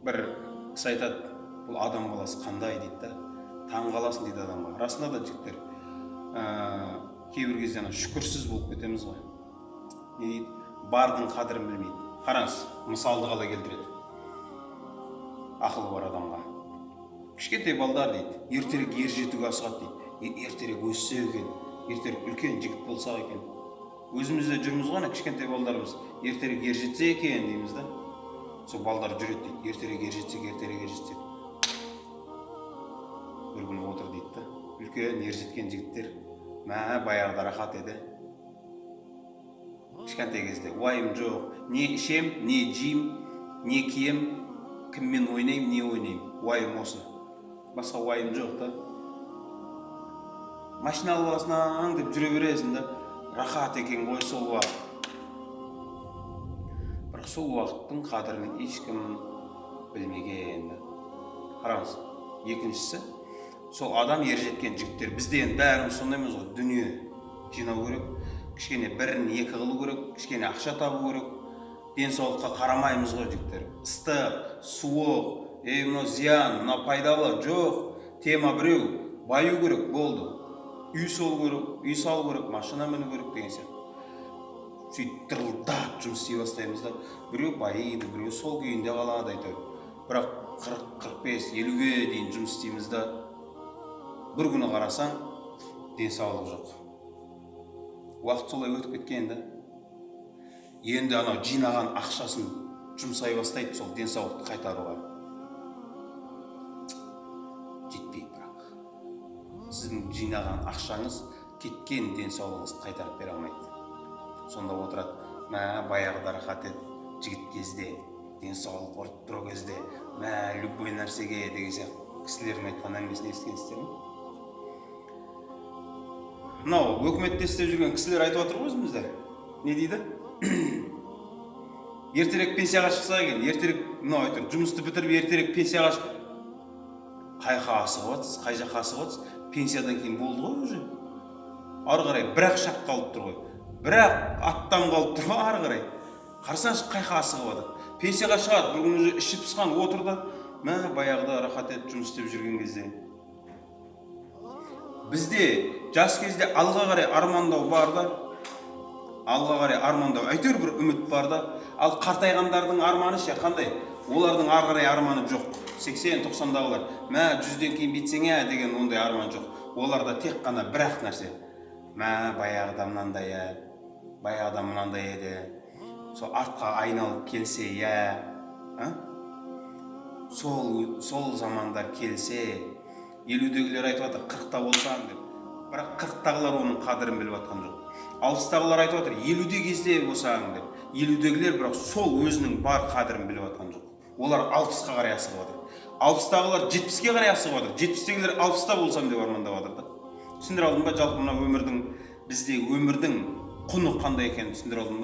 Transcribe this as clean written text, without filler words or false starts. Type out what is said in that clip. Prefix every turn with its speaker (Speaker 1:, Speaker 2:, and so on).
Speaker 1: бір кісі айтады, бұл адам баласы қандай дейді да, таң қаласың дейді адамға. Расында да жігіттер, кейбір кезде шүкірсіз болып кетеміз ғой. Не дейді? Бардың қадірін білмейді. Қараңыз, мысалды қалай келтіреді. Ақылы бар адамға. Кішкентай балдар дейді, ертерек ер жетуге асығады дейді. Ертерек өссе екен, ертерек үлкен жігіт болсақ екен. Өзімізде жүрміз ғана, кішкентай балдарымыз ертерек ер жетсе екен дейміз да. Сол балдар жүреді дейді, ертерек ер жетсек, ертерек ер жетсек. Бір күні отыр дейді да, үлкен ер жеткен жігіттер, баяғыда рахат еді. Кішкентай кезде уайым жоқ, не ішем, не жейм, не кием, кіммен ойнайым, не ойнайым, уайым осы. Басқа уайым жоқ да. Машина аласың деп жүре бересің да, рахат екен ғой сол уақыт. Бірақ сол уақыттың қадірін ешкім білмеген. Қараңыз, екіншісі, сол адам ер жеткен жігіттер, бізде енді бәріміз сондаймыз ғой, дүние жинау керек, кішкене бірін екі қылу керек, кішкене ақша табу керек, денсаулыққа қарамаймыз ғой жігіттер. Ыстық, суық, мынау зиян, мынау пайдалы, жоқ, тема біреу, баю керек, болды. Үй салу керек, машина міну керек деген сияқты. Сөйтіп дырылдап жұмыс істей бастаймыз да, біреу байиды, біреу сол күйінде қалады әйтеуір. Бірақ 40-45, 50-ге дейін жұмыс істейміз да, бір күні қарасаң, денсаулық жоқ. Уақыт солай өтіп кеткен да. Енді анау жинаған ақшасын жұмсай бастайды сол денсаулықты қайтаруға. Жетпейді бірақ. Сіздің жинаған ақшаңыз кеткен денсаулығыңызды қайтарып бере алмайды. Сонда отырады, баяғыда рахат еді, жігіт кезде, денсаулық ұрып тұру кезде, любой нәрсеге деген сияқты кісілердің айтқан әңгімесін естігенсіздер ме? Мынау өкіметте істеп жүрген кісілер айтып отыр ғой өзімізде. Не дейді? Ертерек пенсияға шықса екен, ертерек мынау айтыр, жұмысты бітіріп ертерек пенсияға шық. Қай жаққа асығып жатсыз, қай жаққа асығып жатсыз? Пенсиядан кейін болды ғой уже. Ары қарай бірақ шақ қалып тұр ғой. Бірақ аттан қалып тұр ғой ары қарай. Қарсаңшы қай жаққа асығып жатыр. Пенсияға шығады, бір күні іші пысқан отырды. Баяғыда рахат етіп жұмыс істеп жүрген кезде. Бізде жас кезде алға қарай армандау бар да. Алға қарай армандау, әйтеуір бір үміт бар да. Ал қартайғандардың арманы ше қандай? Олардың ары қарай арманы жоқ. 80-90-дағылар, 100-ден кейін битсең деген ондай арман жоқ. Оларда тек қана бірақ нәрсе. Баяғыда мынандай, баяғыда мынандай еді. Сол артқа айналып келсе, сол замандар келсе, 50-дегілер айтып жатыр, 40-та болсаң деп. Бірақ 40-тағылар оның қадірін біліп жатқан жоқ. 60-тағылар айтып жатыр, 50-де кезде болсаң деп. 50-дегілер бірақ сол өзінің бар қадірін біліп жатқан жоқ. Олар 60-қа қарай асығып жатыр. 60-тағылар 70-ке қарай асығып жатыр. 70-дегілер 60-та болсам деп армандап жатыр да. Түсіндіре алдым ба, жалпы мына өмірдің, бізде өмірдің құны қандай екенін түсіндіре алдым ба?